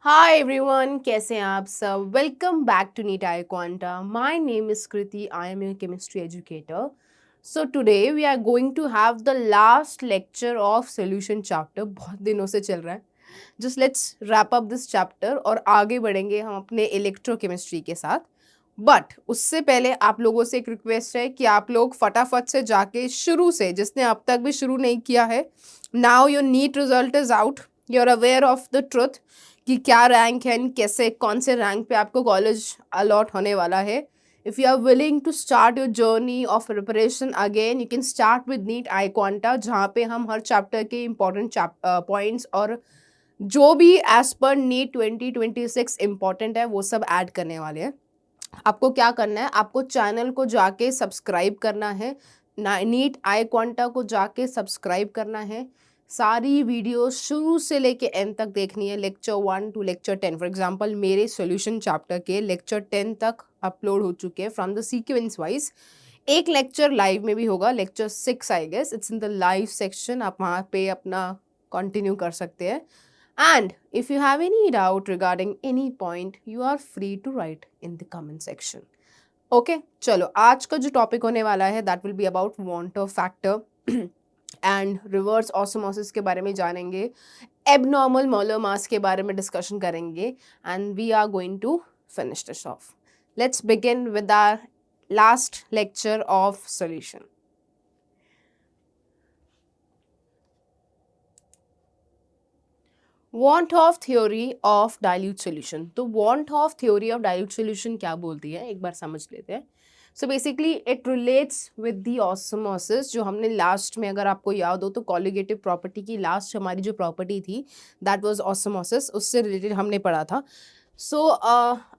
Hi everyone, कैसे हैं आप सब? Welcome back to NEET Quanta. My name is Kriti. I am a chemistry educator. So today we are going to have the last lecture of solution chapter. बहुत दिनों से चल रहा है. Just let's wrap up this chapter और आगे बढ़ेंगे हम अपने इलेक्ट्रोकेमिस्ट्री के साथ. बट उससे पहले आप लोगों से एक रिक्वेस्ट है कि आप लोग फटाफट से जाके शुरू से, जिसने अब तक भी शुरू नहीं किया है, now your NEET result is out, you are aware of the truth कि क्या रैंक है, कैसे कौन से रैंक पे आपको कॉलेज अलॉट होने वाला है. If you are willing to start your journey of preparation again, you can start with NEET iQuanta, जहाँ पे हम हर चैप्टर के इंपॉर्टेंट पॉइंट्स और जो भी एज पर नीट 2026 इम्पॉर्टेंट है वो सब ऐड करने वाले हैं. आपको क्या करना है, आपको चैनल को जाके सब्सक्राइब करना है, नीट आई क्वांटा को जाके सब्सक्राइब करना है. सारी वीडियो शुरू से लेके एंड तक देखनी है, lecture 1 to lecture 10. For example मेरे सॉल्यूशन चैप्टर के लेक्चर 10 तक अपलोड हो चुके हैं फ्रॉम द सीक्वेंस वाइज. एक लेक्चर लाइव में भी होगा, lecture 6 I guess, it's in the live section. आप वहाँ पे अपना कंटिन्यू कर सकते हैं. And if you have any doubt regarding any point, you are free to write in the comment section. Okay, चलो आज का जो टॉपिक होने वाला है that will be about Wanter factor and reverse osmosis के बारे में जानेंगे, abnormal molar mass के बारे में डिस्कशन करेंगे and we are going to finish this off. Let's begin with our last lecture of solution. Want of theory of dilute solution. तो want of theory of dilute solution क्या बोलती है, एक बार समझ लेते हैं. So basically it relates with the osmosis. जो हमने लास्ट में, अगर आपको याद हो तो, कॉलिगेटिव प्रॉपर्टी की लास्ट हमारी जो प्रॉपर्टी थी दैट वाज ऑस्मोसिस, उससे रिलेटेड हमने पढ़ा था. So,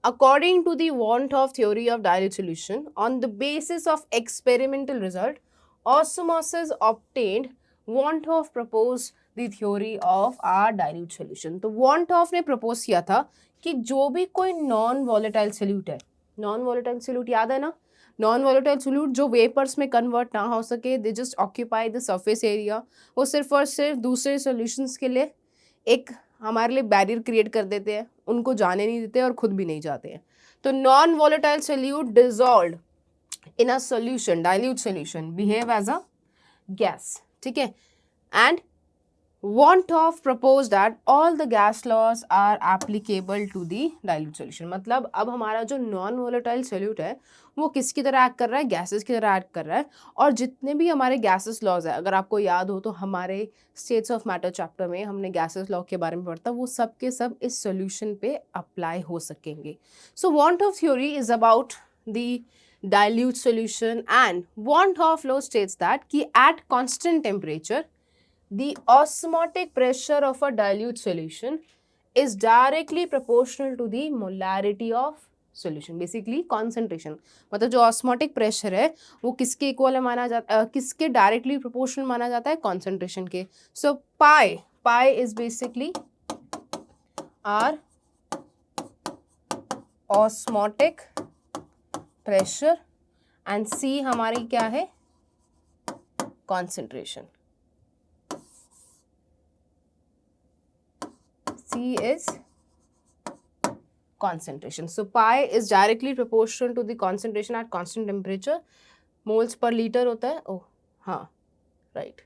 according to the want of theory of dilute solution, on the basis of experimental result, osmosis obtained, want of proposed the theory of our dilute solution. तो want of ने propose किया था कि जो भी कोई non volatile solute है, non volatile solute याद है ना, नॉन वोलेटाइल सोल्यूट जो वेपर्स में कन्वर्ट ना हो सके, they just occupy the surface area, वो सिर्फ और सिर्फ दूसरे सॉल्यूशंस के लिए एक हमारे लिए बैरियर क्रिएट कर देते हैं, उनको जाने नहीं देते और खुद भी नहीं जाते हैं. तो non volatile solute dissolved in a solution, dilute solution, behave as a gas. ठीक है. And want of propose that all the gas laws are applicable to the dilute solution. मतलब अब हमारा जो नॉन वोलेटाइल सोल्यूट है वो किसकी तरह एक्ट कर रहा है, गैसेस की तरह एक्ट कर रहा है. और जितने भी हमारे गैसेस लॉज है, अगर आपको याद हो तो हमारे स्टेट्स ऑफ मैटर चैप्टर में हमने गैसेस लॉ के बारे में पढ़ा, वो सब के सब इस सोल्यूशन पे अप्लाई हो सकेंगे. सो want of theory is about the dilute solution, and want of law states that कि at constant temperature the osmotic pressure of a dilute solution is directly proportional to the molarity of solution. Basically concentration, मतलब जो osmotic pressure है वो किसके equal माना जाता है, किसके डायरेक्टली प्रोपोर्शनल माना जाता है, कॉन्सेंट्रेशन के. So pi is basically R osmotic pressure and C हमारी क्या है, concentration. C is concentration. So pi is directly proportional to the concentration at constant temperature. Moles per liter होता है. Oh, हाँ, right.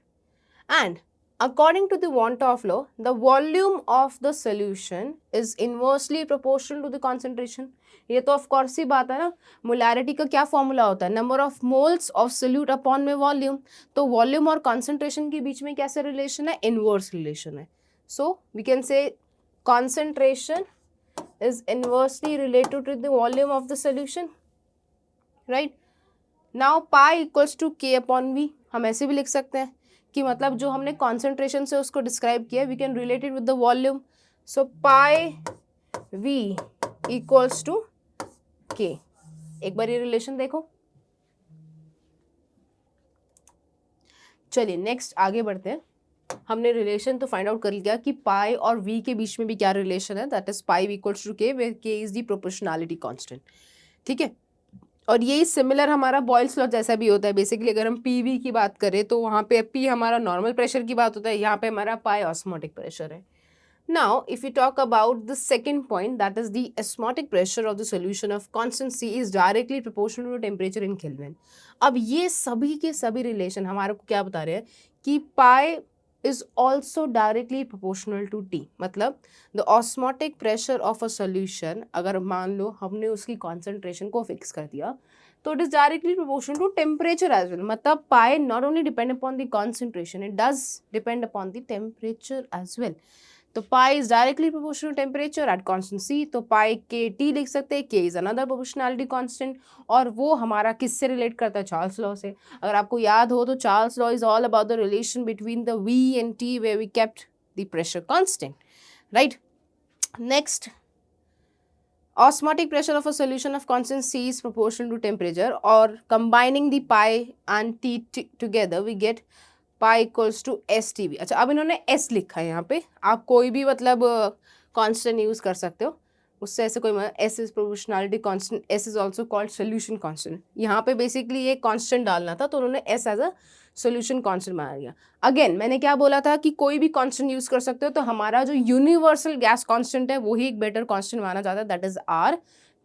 And according to the want of law, the volume of the solution is inversely proportional to the concentration. ये तो of course ही बात है ना. Molarity का क्या फॉर्मूला होता है, number of moles of solute upon में वॉल्यूम. तो वॉल्यूम और कॉन्सेंट्रेशन के बीच में कैसे रिलेशन है, इनवर्स रिलेशन है. So we can say concentration is inversely related to the volume of the solution, right? Now pi equals to k upon v. हम ऐसे भी लिख सकते हैं कि मतलब जो हमने concentration से उसको describe किया, we can relate it with the volume. So pi v equals to k. एक बार ये relation देखो. चलिए नेक्स्ट आगे बढ़ते हैं. हमने रिलेशन तो फाइंड आउट कर लिया कि पाई और वी के बीच में भी क्या रिलेशन है, that is pi equals to K, where K is the proportionality constant. ठीक है. और यही सिमिलर हमारा बॉयल्स लॉ जैसा भी होता है. बेसिकली अगर हम पी वी की बात करें तो वहाँ पे पी हमारा नॉर्मल प्रेशर की बात होता है, यहाँ पे हमारा पाई ऑस्मोटिक प्रेशर है. Now, if you talk about the second point, that is the osmotic pressure of the solution of constant C is directly proportional to temperature in Kelvin. अब ये सभी के सभी रिलेशन हमारे को क्या बता रहे हैं कि पाई is also directly proportional to T. मतलब the osmotic pressure of a solution, अगर मान लो हमने उसकी concentration को fix कर दिया, तो it is directly proportional to temperature as well. मतलब pi not only depend upon the concentration, it does depend upon the temperature as well. तो pi is directly proportional temperature at constant C, तो pi के T लिख सकते हैं, के is another proportionality constant, और वो हमारा किससे रिलेट करता है, चार्ल्स लॉ से. अगर आपको याद हो तो Charles law is all about the relation between the V and T where we kept the pressure constant, right. Next, osmotic pressure of a solution of constant C is proportional to temperature, or combining the pi and T together we get pi equals to STV. अच्छा, अब इन्होंने S लिखा है यहाँ पे, आप कोई भी मतलब कांस्टेंट यूज कर सकते हो, उससे ऐसे कोई S is proportionality constant, S is also called solution constant. यहाँ पे बेसिकली ये कांस्टेंट डालना था तो उन्होंने S as a solution constant बना दिया. अगेन मैंने क्या बोला था कि कोई भी कांस्टेंट यूज कर सकते हो, तो हमारा जो यूनिवर्सल गैस कांस्टेंट है वही एक बेटर कांस्टेंट माना जाता है, दैट इज R.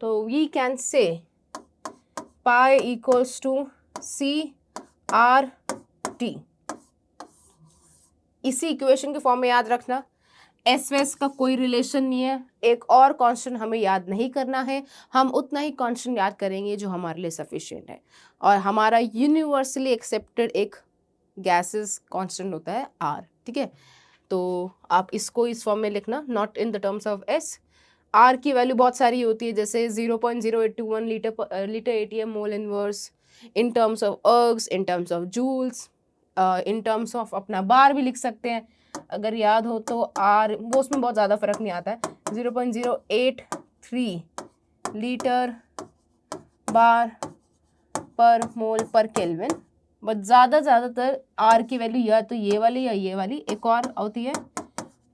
तो we can say pi equals to CRT. इसी इक्वेशन के फॉर्म में याद रखना, एस वेस का कोई रिलेशन नहीं है, एक और कांस्टेंट हमें याद नहीं करना है, हम उतना ही कांस्टेंट याद करेंगे जो हमारे लिए सफिशिएंट है, और हमारा यूनिवर्सली एक्सेप्टेड एक गैसेस कांस्टेंट होता है आर. ठीक है, तो आप इसको इस फॉर्म में लिखना, not in the terms of S. R की वैल्यू बहुत सारी होती है, जैसे 0.0821 litre ATM mole inverse, in terms of ergs, in terms of joules, in terms of अपना बार भी लिख सकते हैं अगर याद हो तो. आर वो उसमें बहुत ज़्यादा फर्क नहीं आता है, 0.083 लीटर बार पर मोल पर केल्विन, बट ज़्यादातर आर की वैल्यू या तो ये वाली या ये वाली, एक और होती है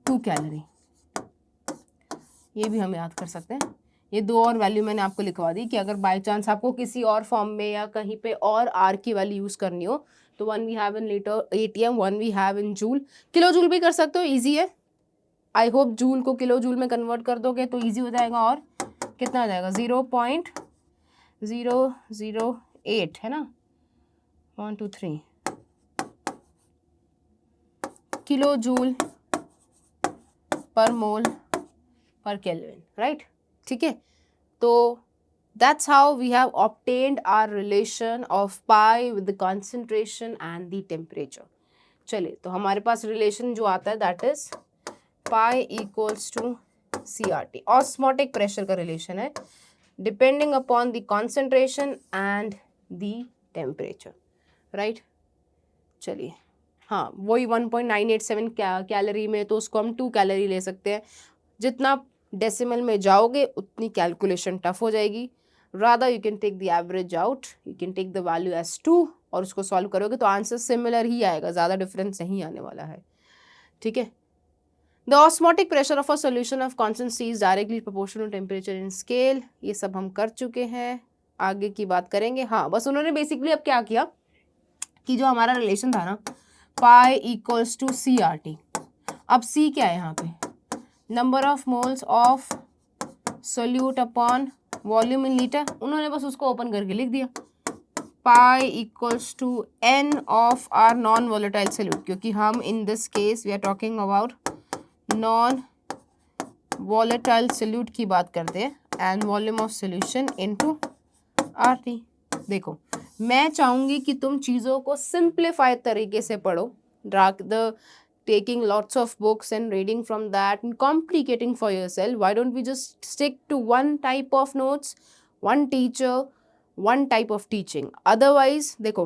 2 कैलोरी, ये भी हम याद कर सकते हैं. ये दो और वैल्यू मैंने आपको लिखवा दी कि अगर बाय चांस आपको किसी और फॉर्म में या कहीं पे और आर की वैल्यू यूज़ करनी हो, तो 1 we have in litre atm, 1 we have in joule. Kilo joule भी कर सकते हो, इजी है. आई होप जूल को किलो जूल में कन्वर्ट कर दोगे तो इजी हो जाएगा. और कितना आ जाएगा, 0.008 है ना, 1 2 3 किलो जूल पर मोल पर केल्विन, राइट. ठीक है, तो that's how we have obtained our relation of pi with the concentration and the temperature. चलिए, तो हमारे पास रिलेशन जो आता है that is pi equals to CRT. Osmotic pressure का रिलेशन है, depending upon the concentration and the temperature, right. चलिए, हाँ वही 1.987 कैलोरी में, तो उसको हम 2 कैलोरी ले सकते हैं. जितना डेसिमल में जाओगे उतनी कैलकुलेशन टफ हो जाएगी. Rather you can take the average out, you can take the value as 2 और उसको सॉल्व करोगे तो आंसर सिमिलर ही आएगा, ज़्यादा डिफरेंस नहीं आने वाला है. ठीक है, the osmotic pressure of a solution of constant C is directly proportional temperature in scale. ये सब हम कर चुके हैं, आगे की बात करेंगे. हाँ, बस उन्होंने बेसिकली अब क्या किया कि जो हमारा रिलेशन था ना, पाई इक्वल्स टू CRT. अब सी क्या है यहाँ पे, number of moles of solute upon volume in litre. उन्होंने बस उसको ओपन करके लिख दिया, pi equals to n of R non volatile solute, क्योंकि हम in this case we are talking about non volatile solute की बात करते हैं, and volume of solution into RT. देखो, मैं चाहूँगी कि तुम चीज़ों को सिंप्लीफाइड तरीके से पढ़ो, the taking lots of books and reading from that and complicating for yourself. Why don't we just stick to one type of notes, one teacher, one type of teaching? Otherwise, देखो,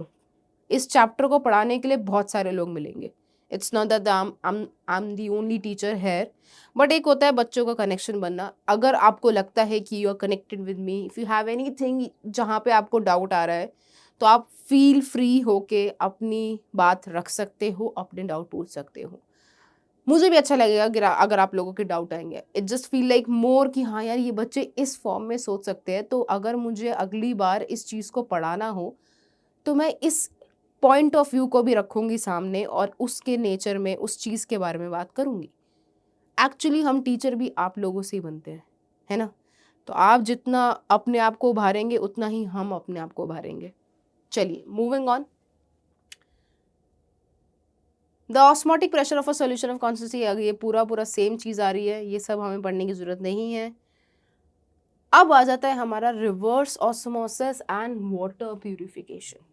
इस chapter को पढ़ाने के लिए बहुत सारे लोग मिलेंगे. It's not that I'm the only teacher here, but एक होता है बच्चों का कनेक्शन बनना. अगर आपको लगता है कि you are connected with me, if you have anything जहाँ पे आपको डाउट आ रहा है, तो आप फील फ्री होके अपनी बात रख सकते हो, अपने डाउट पूछ सकते हो. मुझे भी अच्छा लगेगा अगर आप लोगों के डाउट आएंगे. It just feel like more कि हाँ यार, ये बच्चे इस फॉर्म में सोच सकते हैं, तो अगर मुझे अगली बार इस चीज़ को पढ़ाना हो तो मैं इस पॉइंट ऑफ व्यू को भी रखूँगी सामने और उसके नेचर में उस चीज़ के बारे में बात करूँगी. एक्चुअली हम टीचर भी आप लोगों से ही बनते हैं, है ना? तो आप जितना अपने आप को उभारेंगे उतना ही हम अपने आप को उभारेंगे। चलिए moving on. The osmotic pressure of a solution of constituency, ये पूरा सेम चीज़ आ रही है, ये सब हमें पढ़ने की ज़रूरत नहीं है। अब आ जाता है हमारा reverse osmosis and water purification.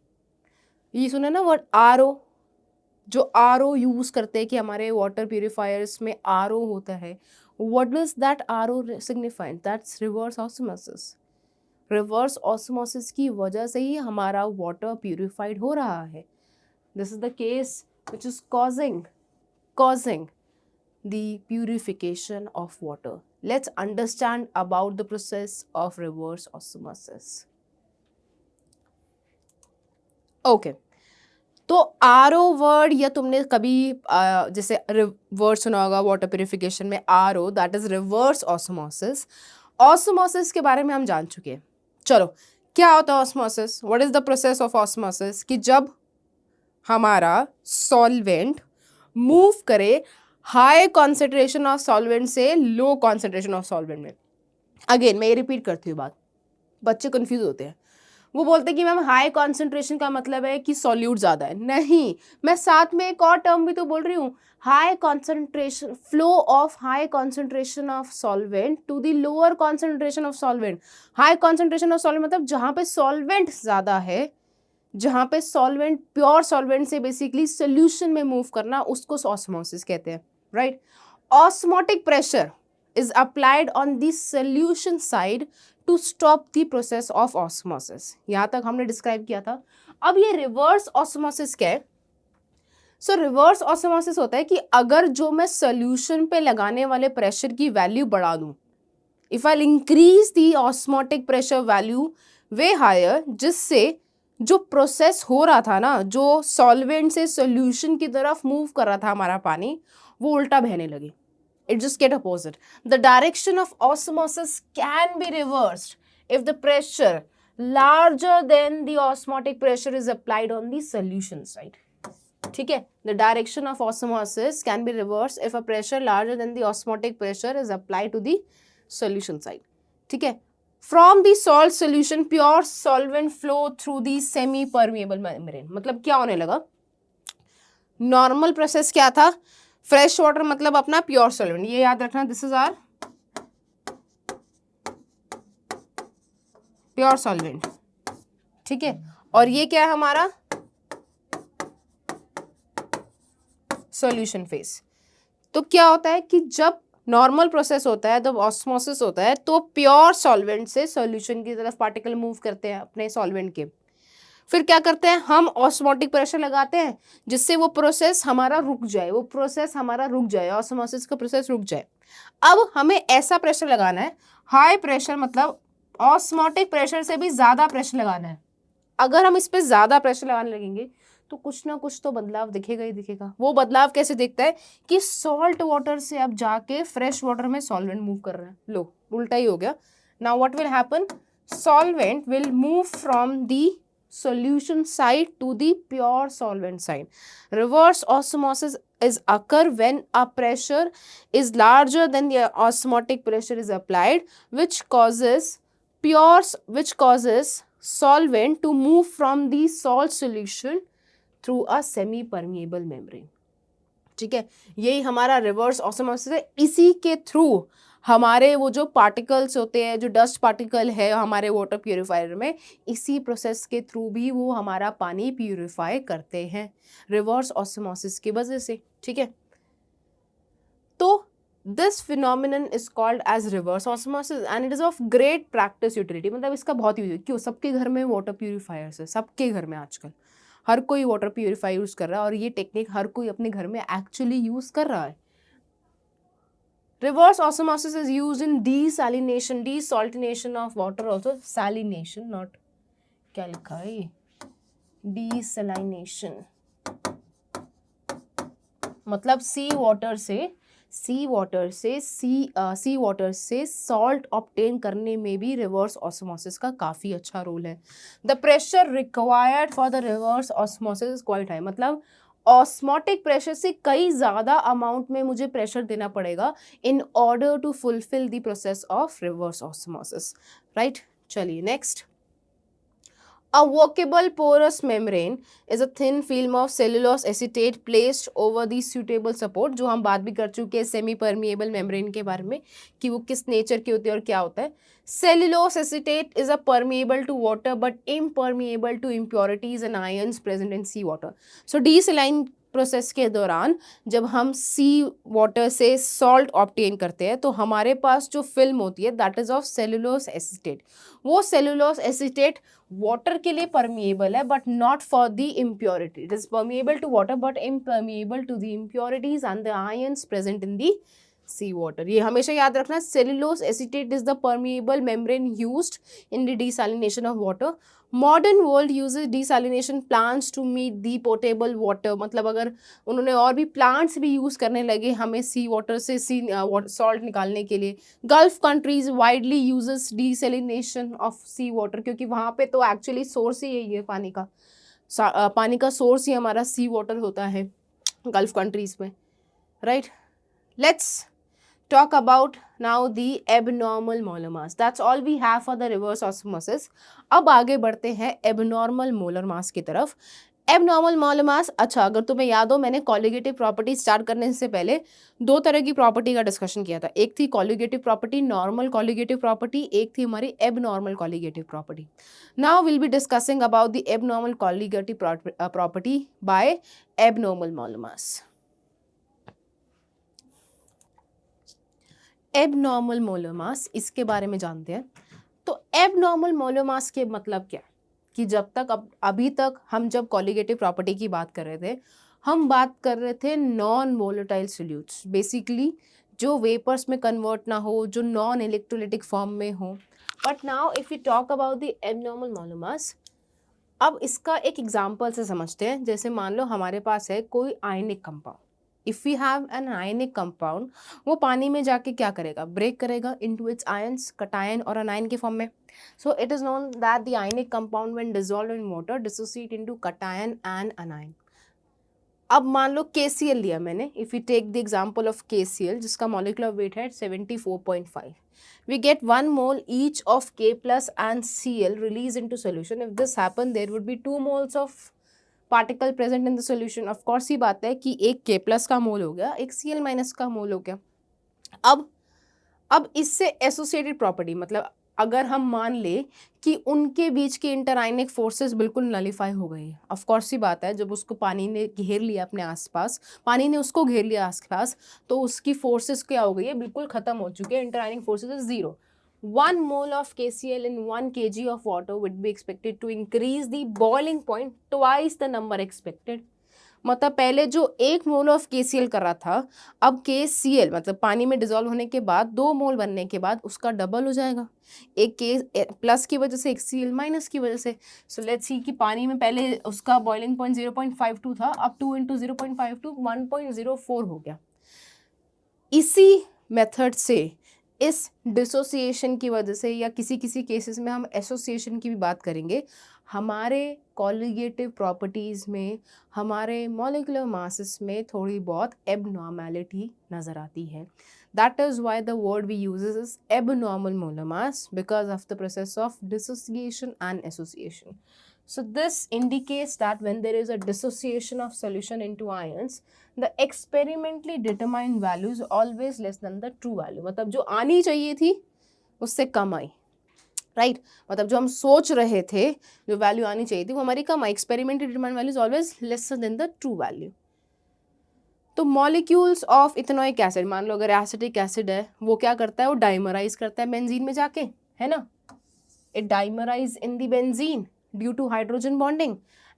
ये सुना ना वर्ड आरओ, जो आरओ यूज करते हैं कि हमारे वाटर प्यूरिफायर्स में आरओ होता है, what does that RO signify? That's reverse osmosis. Reverse osmosis की वजह से ही हमारा वाटर प्यूरिफाइड हो रहा है। This is the case which is causing the purification of water. Let's understand about the process of reverse osmosis. Okay. तो RO word, या तुमने कभी जैसे वर्ड सुना होगा वाटर प्यूरिफिकेशन में RO, that is reverse osmosis. Osmosis के बारे में हम जान चुके हैं। चलो, क्या होता है osmosis? What is the process of osmosis? कि जब हमारा सॉल्वेंट मूव करे हाई कॉन्सेंट्रेशन ऑफ सॉल्वेंट से लो कॉन्सेंट्रेशन ऑफ सॉल्वेंट में। अगेन मैं ये रिपीट करती हूँ बात, बच्चे कंफ्यूज होते हैं। वो बोलते हैं कि मैम हाई कॉन्सेंट्रेशन का मतलब है कि सॉल्यूट ज़्यादा है। नहीं, मैं साथ में एक और टर्म भी तो बोल रही हूँ, high concentration, flow of high concentration of solvent to the lower concentration of solvent. High concentration of solvent मतलब जहाँ पे सॉल्वेंट ज़्यादा है, जहाँ पे सॉल्वेंट, प्योर सॉल्वेंट से बेसिकली सोल्यूशन में मूव करना, उसको ऑस्मोसिस कहते हैं, right? Osmotic pressure is applied on the solution side to stop the process of osmosis. यहाँ तक हमने डिस्क्राइब किया था। अब ये रिवर्स ऑस्मोसिस क्या है? सो रिवर्स ऑस्मोसिस होता है कि अगर जो मैं सोल्यूशन पे लगाने वाले प्रेशर की वैल्यू बढ़ा दूं, if I increase the osmotic pressure value way higher, जिससे जो प्रोसेस हो रहा था ना, जो सॉल्वेंट से सॉल्यूशन की तरफ मूव कर रहा था हमारा पानी, वो उल्टा बहने लगे। It just get opposite. The direction of osmosis can be reversed if the pressure larger than the osmotic pressure is applied on the solution side. ठीक है? The direction of osmosis can be reversed if a pressure larger than the osmotic pressure is applied to the solution side. ठीक है? From the salt solution, pure solvent flow through the semi-permeable membrane. मतलब क्या होने लगा? Normal process क्या था? Fresh water मतलब अपना प्योर सॉल्वेंट, ये याद रखना, this is our pure solvent, ठीक है? और ये क्या है हमारा? Solution phase. तो क्या होता है कि जब नॉर्मल प्रोसेस होता है, जब ऑस्मोसिस होता है, तो प्योर सॉल्वेंट से सॉल्यूशन की तरफ पार्टिकल मूव करते हैं अपने सॉल्वेंट के। फिर क्या करते हैं हम? ऑस्मोटिक प्रेशर लगाते हैं जिससे वो प्रोसेस हमारा रुक जाए, वो प्रोसेस हमारा रुक जाए, ऑस्मोसिस का प्रोसेस रुक जाए। अब हमें ऐसा प्रेशर लगाना है, हाई प्रेशर, मतलब ऑस्मोटिक प्रेशर से भी ज़्यादा प्रेशर लगाना है। अगर हम इस पर ज़्यादा प्रेशर लगाने लगेंगे तो कुछ ना कुछ तो बदलाव दिखेगा ही दिखेगा। वो बदलाव कैसे दिखता है कि सॉल्ट वाटर से अब जाके फ्रेश वाटर में सॉल्वेंट मूव कर रहा है। लो, उल्टा ही हो गया। Now what will happen? Solvent will move from the solution side to the pure solvent side. Reverse osmosis is occur when a pressure is larger than the osmotic pressure is applied, which causes solvent to move from the salt solution through a semi-permeable membrane. ठीक है? यही हमारा reverse osmosis है। इसी के through हमारे वो जो पार्टिकल्स होते हैं, जो डस्ट पार्टिकल है हमारे वाटर प्यूरिफायर में, इसी प्रोसेस के थ्रू भी वो हमारा पानी प्यूरिफाई करते हैं, रिवर्स ऑस्मोसिस की वजह से। ठीक है? तो this phenomenon is called as reverse osmosis and it is of great practice utility. मतलब इसका बहुत यूज है। क्यों? सबके घर में वाटर प्यूरिफायर्स है, सबके घर में आजकल हर कोई वाटर प्यूरिफायर यूज कर रहा है और ये टेक्निक हर कोई अपने घर में एक्चुअली यूज कर रहा है। Reverse osmosis is used in desalination of water also. Salination, not क्या लिखा है ये? Desalination मतलब सी वाटर से सॉल्ट ऑब्टेन करने में भी रिवर्स ऑस्मोसिस का काफ़ी अच्छा रोल है। The pressure required for the reverse osmosis is quite high. मतलब ऑस्मोटिक प्रेशर से कई ज़्यादा अमाउंट में मुझे प्रेशर देना पड़ेगा in order to fulfil the process of reverse osmosis, right. चलिए next, a workable porous membrane is a thin film of cellulose acetate placed over the suitable support, जो हम बात भी कर चुके हैं सेमी परमिएबल मेम्ब्रेन के बारे में कि वो किस नेचर की होती है और क्या होता है। Cellulose acetate is a permeable to water but impermeable to impurities and ions present in sea water. So desaline process के दौरान जब हम सी वाटर से सॉल्ट ऑब्टेन करते हैं तो हमारे पास जो फिल्म होती है that is of cellulose acetate. वो सेलुलोज एसिटेट वाटर के लिए परमिएबल है but not for the impurity. It is permeable to water but impermeable to the impurities and the ions present in the sea water. ये हमेशा याद रखना, cellulose acetate is the permeable membrane used in the desalination of water. Modern world uses desalination plants to meet the potable water, मतलब अगर उन्होंने और भी plants भी यूज़ करने लगे हमें सी वाटर से सी सॉल्ट निकालने के लिए। Gulf countries widely uses desalination of sea water, क्योंकि वहाँ पे तो एक्चुअली सोर्स ही यही है पानी का, पानी का सोर्स ही हमारा सी वाटर होता है गल्फ कंट्रीज में, right. Let's talk about now the abnormal molar mass. That's all we have for the reverse osmosis. अब आगे बढ़ते हैं abnormal molar mass की तरफ। abnormal molar mass, अच्छा अगर तुम्हें याद हो मैंने कॉलिगेटिव प्रॉपर्टी स्टार्ट करने से पहले दो तरह की प्रॉपर्टी का डिस्कशन किया था। एक थी colligative property, normal colligative property, एक थी हमारी abnormal colligative property. Now will be discussing about the abnormal colligative property bye abnormal molar mass. Abnormal molar मास, इसके बारे में जानते हैं। तो एबनॉर्मल मोलर मास के मतलब क्या, कि जब तक अभी तक हम जब कॉलिगेटिव प्रॉपर्टी की बात कर रहे थे हम बात कर रहे थे नॉन वोलेटाइल सोल्यूट्स, बेसिकली जो वेपर्स में कन्वर्ट ना हो, जो नॉन इलेक्ट्रोलिटिक फॉर्म में हो। But now if you talk about the abnormal molar मास, अब इसका एक एग्जांपल से समझते हैं। जैसे मान लो हमारे पास है कोई ionic compound, if we have an ionic compound, वो पानी में जाके क्या करेगा, ब्रेक करेगा इनटू इट्स आयंस, कटायन और अनायन के फॉर्म में। So it is known that the ionic compound when dissolved in water dissociate into cation and anion. अब मान लो KCl लिया मैंने, if you take the example of KCl जिसका मॉलिक्यूलर वेट है 74.5, we get 1 mole each of K plus and Cl released into solution. If this happen there would be 2 moles of particle present in the solution. Of course ही बात है कि एक K+ का मोल हो गया, एक Cl- का मोल हो गया। अब इससे एसोसिएटेड प्रॉपर्टी, मतलब अगर हम मान ले कि उनके बीच की इंटरआयनिक फोर्सेस बिल्कुल नलीफाई हो गई। ऑफ कोर्स ही बात है, जब उसको पानी ने घेर लिया अपने आसपास, पानी ने उसको घेर लिया आसपास, तो उसकी फोर्सेस क्या हो गई है, बिल्कुल खत्म हो चुके हैं, इंटरआयनिक forces is 0। 1 mole of KCl in 1 kg of water would be expected to increase the boiling point twice the number expected. मतलब पहले जो 1 मोल ऑफ KCl कर रहा था, अब KCl मतलब पानी में डिजोल्व होने के बाद 2 मोल बनने के बाद उसका डबल हो जाएगा, एक K+ की वजह से, एक Cl- की वजह से। सो लेट्स सी कि पानी में पहले उसका बॉइलिंग पॉइंट 0.52 था, अब 2 × 0.52 1.04 हो गया। इसी मेथड से इस डिसोसिएशन की वजह से, या किसी किसी केसेस में हम एसोसिएशन की भी बात करेंगे, हमारे कॉलिगेटिव प्रॉपर्टीज़ में, हमारे मॉलिक्यूलर मासेस में थोड़ी बहुत एबनॉर्मैलिटी नज़र आती है। That is why the word we uses is abnormal molar mass, because of the process of dissociation and association. So this indicates that when there is a dissociation of solution into ions, the experimentally determined value is always less than the true value. मतलब जो आनी चाहिए थी उससे कम आई, right मतलब जो हम सोच रहे थे जो वैल्यू आनी चाहिए थी वो हमारी कम आई। Experimentally determined value is always lesser than the true value. तो मॉलिक्यूल्स ऑफ इथेनोइक एसिड, मान लो अगर एसिटिक एसिड है, वो क्या करता है, वो डाइमराइज करता है बेंजीन में जाके, है ना, it dimerise in the benzene due to hydrogen bonding,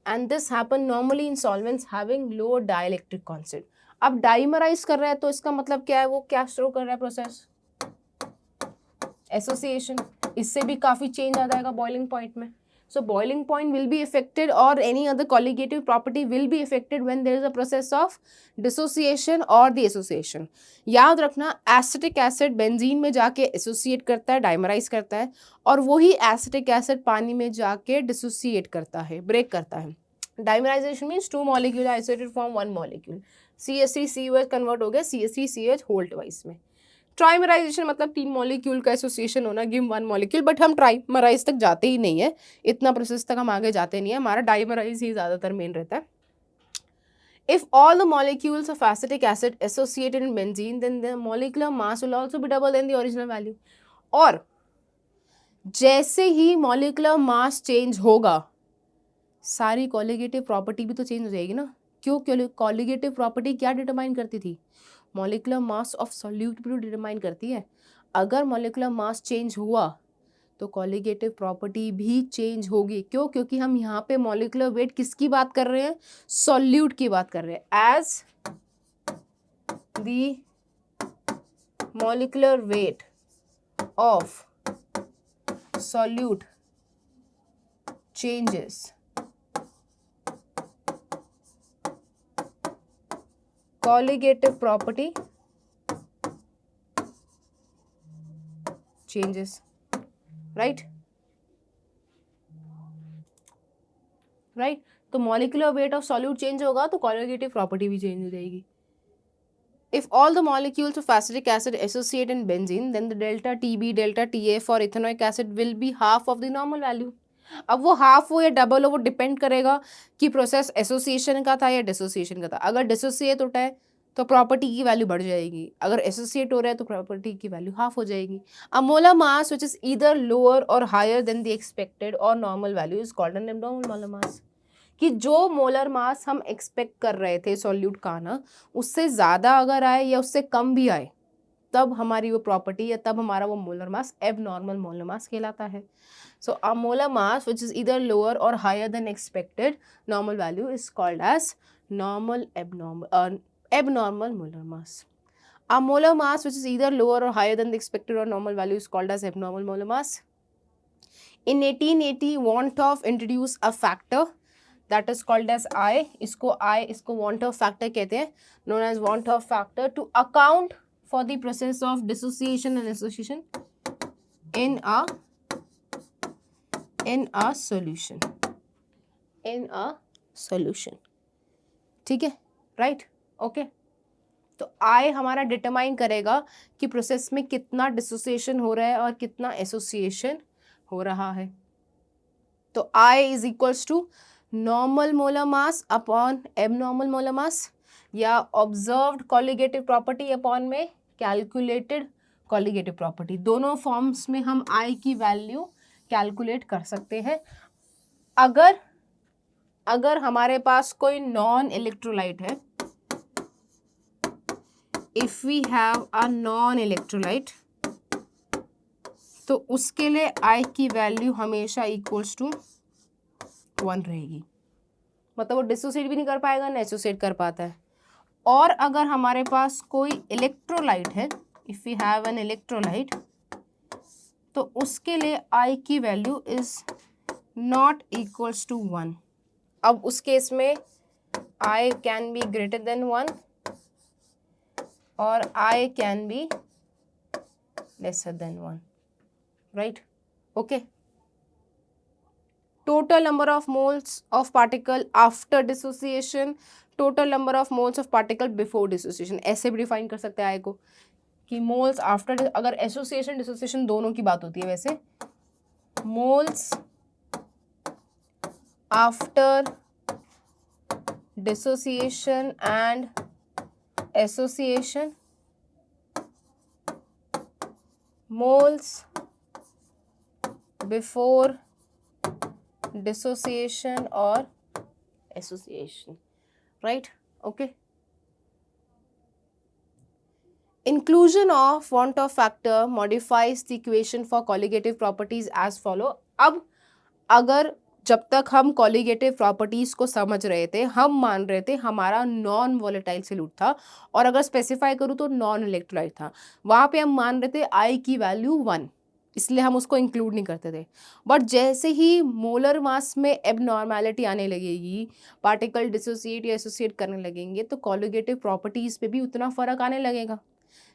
and this happen normally in solvents having low dielectric constant. अब डाइमराइज कर रहा है तो इसका मतलब क्या है, वो क्या शो कर रहा है, प्रोसेस एसोसिएशन। इससे भी काफी चेंज आ जाएगा बॉइलिंग पॉइंट में। So boiling point will be affected, or any other colligative property will be affected when there is a process of dissociation or the association. याद रखना, एसिटिक एसिड बेंजीन में जाके associate करता है, dimerise करता है, और वही एसिटिक एसिड पानी में जाके डिसोसिएट करता है, ब्रेक करता है। Dimerisation means 2 molecule isolated from 1 molecule, CH3COH convert हो गया CH3CH होल ट्वाइस में। ट्राइमराइजेशन मतलब 3 मॉलिक्यूल का एसोसिएशन होना, गिव 1 मॉलिक्यूल, बट हम ट्राइमराइज तक जाते ही नहीं है, इतना प्रोसेस तक हम आगे जाते नहीं है, हमारा डाइमराइज ही ज़्यादातर मेन रहता है। If all the molecules of acetic acid associated in benzene, then the molecular mass will also be double than the original value. और जैसे ही molecular mass change होगा, सारी कॉलिगेटिव प्रॉपर्टी भी तो चेंज हो जाएगी ना। क्यों? कॉलिगेटिव प्रॉपर्टी क्या डिटरमाइन करती थी? मॉलिक्यूलर मास ऑफ सॉल्यूट भी डिटरमाइन करती है। अगर मॉलिक्यूलर मास चेंज हुआ तो कॉलिगेटिव प्रॉपर्टी भी चेंज होगी। क्यों? क्योंकि हम यहाँ पे मॉलिक्यूलर वेट किसकी बात कर रहे हैं? सॉल्यूट की बात कर रहे हैं। As the molecular weight of solute changes, colligative property changes, right? तो molecular weight of solute change होगा तो colligative property भी change हो जाएगी। If all the molecules of acetic acid associate in benzene, then the delta TB, delta TA for ethanoic acid will be half of the normal value. अब वो half हो या double हो वो depend करेगा कि प्रोसेस एसोसिएशन का था या डिसोसिएशन का था। अगर डिसोसिएट होता है तो प्रॉपर्टी की वैल्यू बढ़ जाएगी, अगर एसोसिएट हो रहा है तो प्रॉपर्टी की वैल्यू हाफ हो जाएगी। A molar mass which is either lower or higher than the expected or normal value is called an abnormal molar mass. कि जो मोलर मास हम एक्सपेक्ट कर रहे थे सॉल्यूट का ना, उससे ज़्यादा अगर आए या उससे कम भी आए, तब हमारी वो प्रॉपर्टी या तब हमारा वो मोलर मास एबनॉर्मल मोलर मास कहलाता है। So a molar mass which is either lower or higher than expected normal value is called as abnormal molar mass. A molar mass which is either lower or higher than the expected or normal value is called as abnormal molar mass. In 1880, Want Hoff introduced a factor that is called as I. इसको Want Hoff factor कहते हैं, known as Want Hoff factor, to account for the process of dissociation and association in a solution. ठीक है, right, okay. तो I हमारा determine करेगा कि process में कितना डिसोसिएशन हो रहा है और कितना एसोसिएशन हो रहा है। तो I is equals to normal molar mass upon abnormal molar mass, या ऑब्जर्व्ड कॉलिगेटिव प्रॉपर्टी अपॉन में कैलकुलेटेड कॉलिगेटिव प्रॉपर्टी। दोनों फॉर्म्स में हम I की वैल्यू कैलकुलेट कर सकते हैं। अगर हमारे पास कोई नॉन इलेक्ट्रोलाइट है, if we have a non electrolyte, तो उसके लिए I की वैल्यू हमेशा इक्वल्स टू 1 रहेगी। मतलब वो डिसोसिएट भी नहीं कर पाएगा ना एसोसिएट कर पाता है। और अगर हमारे पास कोई इलेक्ट्रोलाइट है, if we have an electrolyte, तो उसके लिए I की value is not equals to 1। अब उस केस में I can be greater than 1 और I can be lesser than 1, right, okay. Total number of moles of particle after dissociation, total number of moles of particle before dissociation, ऐसे भी define कर सकते हैं I को कि moles after, अगर association dissociation दोनों की बात होती है वैसे, moles after dissociation and association, moles before dissociation or association, right, okay. Inclusion of Want Hoff factor modifies the equation for colligative properties as follow. अब अगर जब तक हम कॉलिगेटिव प्रॉपर्टीज को समझ रहे थे, हम मान रहे थे हमारा नॉन वॉलेटाइल सॉल्यूट था, और अगर स्पेसिफाई करूँ तो नॉन इलेक्ट्रोलाइट था, वहाँ पे हम मान रहे थे I की वैल्यू 1, इसलिए हम उसको इंक्लूड नहीं करते थे। बट जैसे ही मोलर मास में एबनॉर्मैलिटी आने लगेगी, पार्टिकल डिसोसिएट या एसोसिएट करने लगेंगे, तो कॉलिगेटिव प्रॉपर्टीज पे भी उतना फर्क आने लगेगा।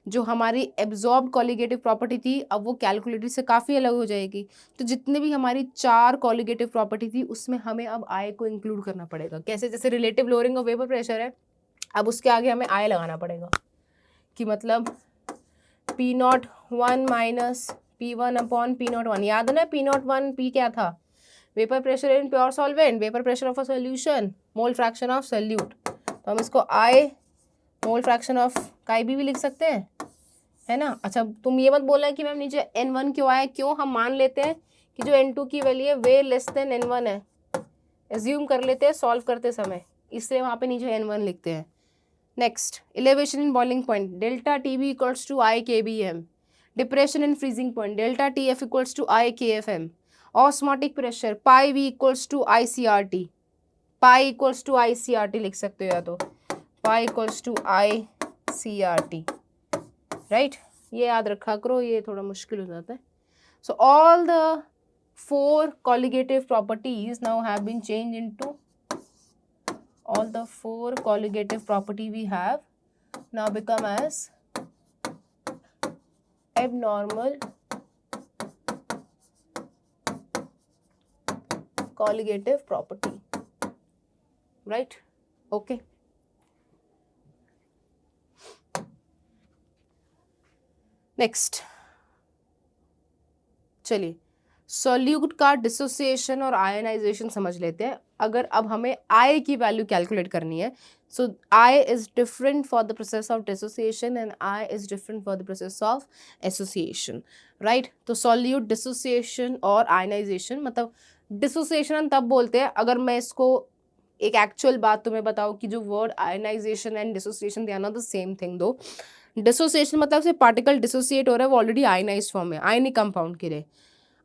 जो हमारी एब्जॉर्ब कॉलिगेटिव प्रॉपर्टी थी अब वो कैलकुलेटेड से काफ़ी अलग हो जाएगी। तो जितने भी हमारी 4 कॉलिगेटिव प्रॉपर्टी थी उसमें हमें अब आई को इंक्लूड करना पड़ेगा। कैसे? जैसे relative lowering of vapour pressure है, अब उसके आगे हमें आई लगाना पड़ेगा कि मतलब P01 minus P1 upon P01। याद है ना P01 P क्या था? Vapour pressure in pure solvent, vapour pressure of a solution, mole fraction of solute. तो हम इसको आई मोल फ्रैक्शन ऑफ काई भी लिख सकते हैं, है ना। अच्छा तुम ये मत बोलना कि मैम नीचे N1 क्यों आया, क्यों? हम मान लेते हैं कि जो N2 की वैल्यू है वे लेस देन N1 है, एज्यूम कर लेते हैं सॉल्व करते समय, इसलिए वहाँ पे नीचे N1 लिखते हैं। Next, elevation in boiling point delta TB equals to I KBM, depression in freezing point delta TF equals to I KFM, osmotic pressure pi V equals to ICRT, pi equals to ICRT लिख सकते हो, या तो pi equals to ICRT, right. ये याद रखा करो, ये थोड़ा मुश्किल हो जाता है। So all the 4 colligative properties now have been changed into all the 4 colligative property we have now become as abnormal colligative property, right? Okay. Next चलिए सॉल्यूट का डिसोसिएशन और आयनाइजेशन समझ लेते हैं। अगर अब हमें आई की वैल्यू कैलकुलेट करनी है, so I is different for the process of dissociation and I is different for the process of association, right. तो सॉल्यूट डिसोसिएशन और आयनाइजेशन, मतलब डिसोसिएशन हम तब बोलते हैं अगर मैं इसको एक एक्चुअल बात तुम्हें बताऊँ कि जो word ionisation and dissociation they are not the same thing. दो डिसोसिएशन मतलब से पार्टिकल डिसोसिएट हो रहा है, वो ऑलरेडी आयनाइज्ड फॉर्म में, आयनिक कंपाउंड के लिए।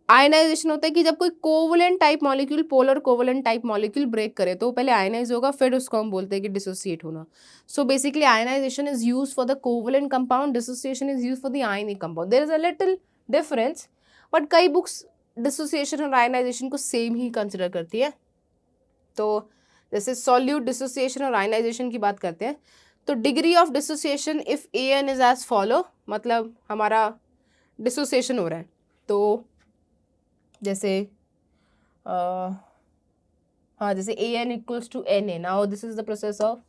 आयनाइजेशन होता है कि जब कोई covalent type molecule polar covalent type molecule break करे तो पहले आयनाइज होगा, फिर उसको हम बोलते हैं कि डिसोसिएट होना। So basically ionisation is used for the covalent compound, dissociation is used for the ionic compound. There is a little difference, but कई बुक्स डिसोसिएशन और आयनाइजेशन को सेम ही कंसिडर करती है। तो जैसे सॉल्यूट डिसोसिएशन और आयनाइजेशन की बात करते हैं तो degree of dissociation if AN is as follow, मतलब हमारा डिसोसिएशन हो रहा है तो जैसे हाँ जैसे AN equals to NA, now this is the process of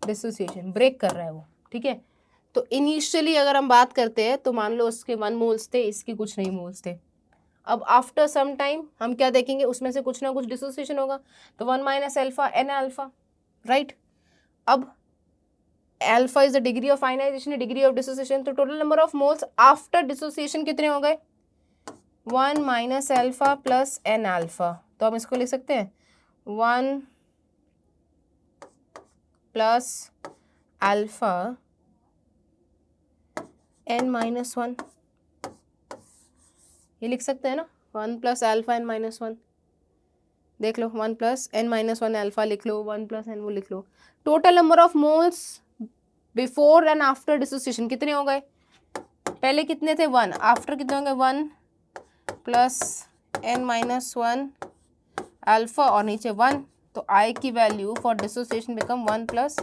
dissociation, break कर रहा है वो, ठीक है। तो इनिशियली अगर हम बात करते हैं तो मान लो उसके 1 मोल्स थे, इसके कुछ नहीं मोल्स थे। अब आफ्टर सम टाइम हम क्या देखेंगे, उसमें से कुछ ना कुछ डिसोसिएशन होगा, तो 1 minus alpha N alpha, right. अब alpha is the degree of ionization, degree of dissociation, तो total number of moles after dissociation कितने हो गए? 1 minus alpha plus N alpha. तो हम इसको लिख सकते हैं 1 प्लस अल्फा N माइनस 1, ये लिख सकते हैं ना, 1 प्लस अल्फा N माइनस 1। देख लो 1 प्लस N माइनस 1 अल्फा लिख लो, 1 प्लस N वो लिख लो। Total number of moles before and after dissociation कितने हो गए? पहले कितने थे? 1, आफ्टर कितने होंगे? 1 प्लस N माइनस 1 अल्फा और नीचे 1, तो I की value for dissociation become 1 plus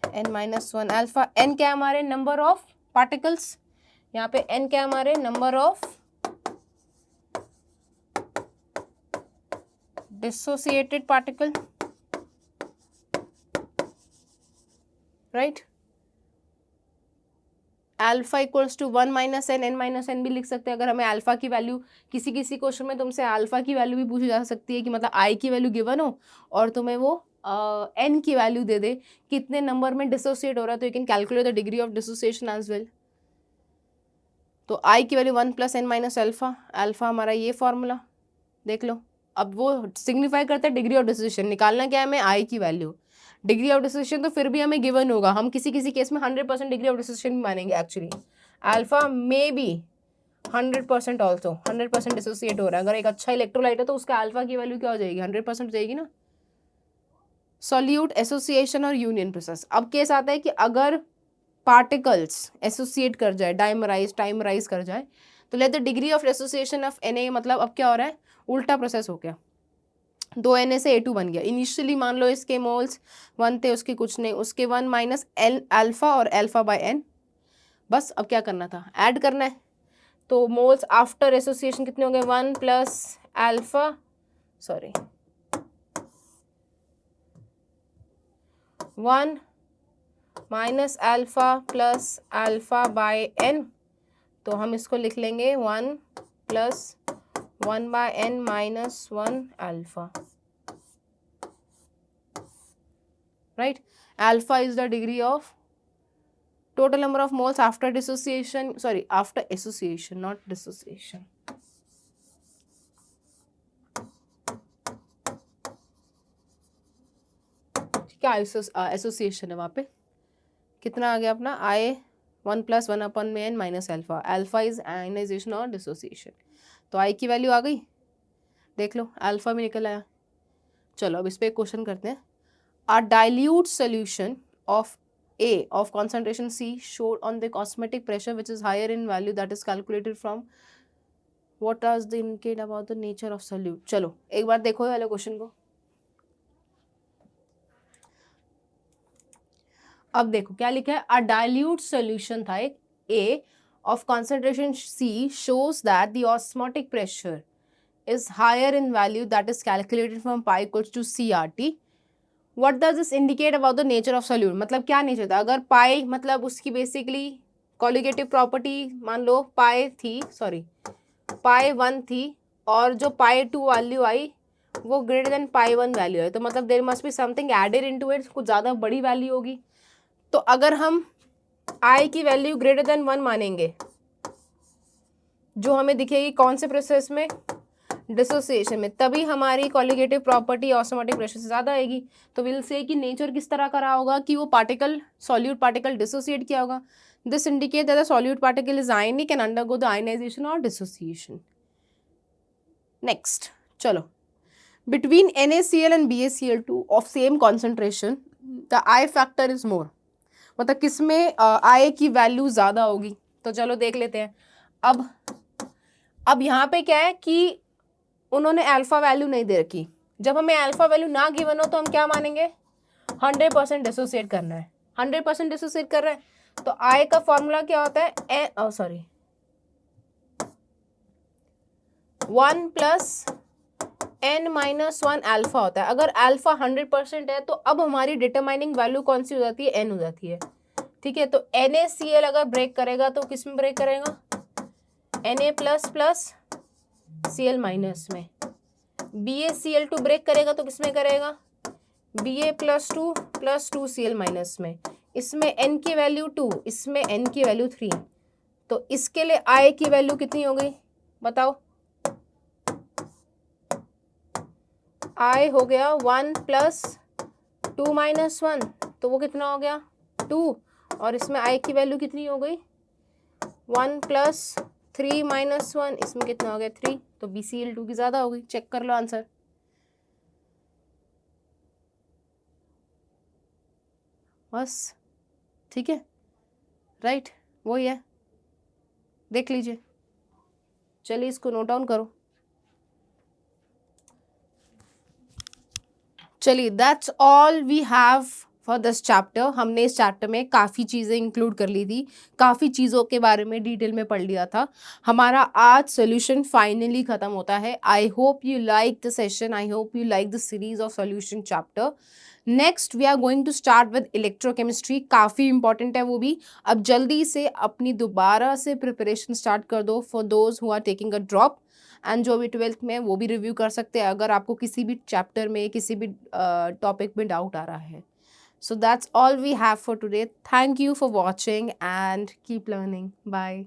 N minus 1 alpha. N क्या हमारे? नंबर ऑफ पार्टिकल्स, यहाँ पे N क्या हमारे? Number of dissociated particle, right। Alpha equals to 1 minus n, N minus n भी लिख सकते हैं। अगर हमें अल्फा की वैल्यू, किसी किसी क्वेश्चन में तुमसे अल्फा की वैल्यू भी पूछी जा सकती है कि मतलब आई की वैल्यू गिवन हो और तुम्हें वो एन की वैल्यू दे दे कितने नंबर में डिसोसिएट हो रहा है, तो you can calculate the degree of dissociation as well. तो आई की value 1 plus n minus alpha, alpha हमारा ये फॉर्मूला देख लो। अब वो सिग्निफाई करता है डिग्री ऑफ डिसोसिएशन, निकालना क्या है हमें? आई की वैल्यू। डिग्री ऑफ डिसोसिएशन तो फिर भी हमें गिवन होगा, हम किसी किसी केस में 100% डिग्री ऑफ डिसोसिएशन भी मानेंगे। Actually alpha may be 100% also, 100% dissociate हो रहा है। अगर एक अच्छा इलेक्ट्रोलाइट है तो उसका अल्फा की वैल्यू क्या हो जाएगी? 100% हो जाएगी ना। सॉल्यूट एसोसिएशन और यूनियन प्रोसेस। अब केस आता है कि अगर पार्टिकल्स एसोसिएट कर जाए, डाइमराइज टाइमराइज कर जाए, तो let the degree of association of Na, मतलब अब क्या हो रहा है? उल्टा प्रोसेस हो गया। दो Na से A2 बन गया। इनिशियली मान लो इसके मोल्स 1 थे, उसके कुछ नहीं, उसके 1 माइनस एल अल्फा और अल्फा बाय n। बस अब क्या करना था, ऐड करना है। तो मोल्स आफ्टर एसोसिएशन कितने हो गए, 1 plus alpha, sorry 1 minus alpha plus alpha by n। तो हम इसको लिख लेंगे 1 plus 1 by n minus 1 alpha, right. Alpha is the degree of total number of moles after dissociation, sorry after association, not dissociation। ठीक है, association है वहाँ पे। कितना आ गया अपना आई 1 प्लस 1 अपन में n minus alpha. Alpha is ionisation और डिसोसिएशन। तो आई की वैल्यू आ गई, देख लो अल्फा भी निकल आया। चलो अब इस पर क्वेश्चन करते हैं। अ dilute solution of A of concentration C showed on the osmotic pressure which is higher in value that is calculated from what does the indicate about the nature of solute। चलो एक बार देखो ये वाले question को। अब देखो क्या लिखा है, अ डाइल्यूट सोल्यूशन था एक A of concentration C shows that the osmotic pressure is higher in value that is calculated from pi equals to CRT। What does this indicate about the nature of solute? मतलब क्या nature था, अगर पाई मतलब उसकी basically colligative property मान लो पाई थी, sorry पाई 1 थी, और जो पाई 2 वैल्यू आई वो ग्रेटर देन पाई 1 वैल्यू है, तो मतलब there must be something added into it, कुछ ज़्यादा बड़ी वैल्यू होगी। तो अगर हम आई की वैल्यू ग्रेटर देन 1 मानेंगे, जो हमें दिखेगी कौन से प्रोसेस में, डिसोसिएशन में, तभी हमारी कॉलिगेटिव प्रॉपर्टी ऑस्मोटिक प्रेशर से ज़्यादा आएगी। तो विल से कि नेचर किस तरह का रहा होगा कि वो पार्टिकल सॉल्यूट पार्टिकल डिसोसिएट किया होगा। This indicate that the solute particle is ionic and undergo the ionisation और डिसोसिएशन। नेक्स्ट चलो, between NaCl and BaCl2 of same concentration the I factor is more. मतलब किसमें आई की वैल्यू ज़्यादा होगी, तो चलो देख लेते हैं। अब यहाँ पे क्या है कि उन्होंने अल्फा वैल्यू नहीं दे रखी। जब हमें अल्फा वैल्यू ना गिवन हो तो हम क्या मानेंगे, 100% डिसोसिएट करना है, 100% डिसोसिएट कर रहे हैं। तो आई का फॉर्मूला क्या होता है, 1 प्लस n माइनस 1 अल्फा होता है। अगर अल्फा 100% है तो अब हमारी डिटरमाइनिंग वैल्यू कौन सी हो जाती है, n हो जाती है। ठीक है, तो NaCl अगर ब्रेक करेगा तो किस में ब्रेक करेगा, Na plus plus Cl minus में। BaCl2 ब्रेक करेगा तो किसमें करेगा, Ba प्लस 2 Cl माइनस में। इसमें n की वैल्यू 2, इसमें n की वैल्यू 3, तो इसके लिए I की वैल्यू कितनी हो गई बताओ, I हो गया 1 प्लस 2 माइनस 1, तो वो कितना हो गया 2, और इसमें I की वैल्यू कितनी हो गई 1 प्लस 3 माइनस 1, इसमें कितना हो गया 3, तो BCl2 की ज़्यादा हो गई। चेक कर लो आंसर। बस ठीक है, राइट वही है, देख लीजिए। चलिए इसको नोट डाउन करो। चलिए that's all we have for this chapter. हमने इस चैप्टर में काफ़ी चीज़ें इंक्लूड कर ली थी, काफ़ी चीज़ों के बारे में डिटेल में पढ़ लिया था। हमारा आज सोल्यूशन फाइनली ख़त्म होता है। I hope you like the session, I hope you like the series of solution chapter. Next we are going to start with electrochemistry, काफ़ी इंपॉर्टेंट है वो भी। अब जल्दी से अपनी दोबारा से प्रिपरेशन स्टार्ट कर दो for those who are taking a drop, and जो भी 12th में वो भी रिव्यू कर सकते हैं अगर आपको किसी भी चैप्टर में किसी भी टॉपिक में डाउट आ रहा है। So that's all we have for today. Thank you for watching and keep learning. Bye.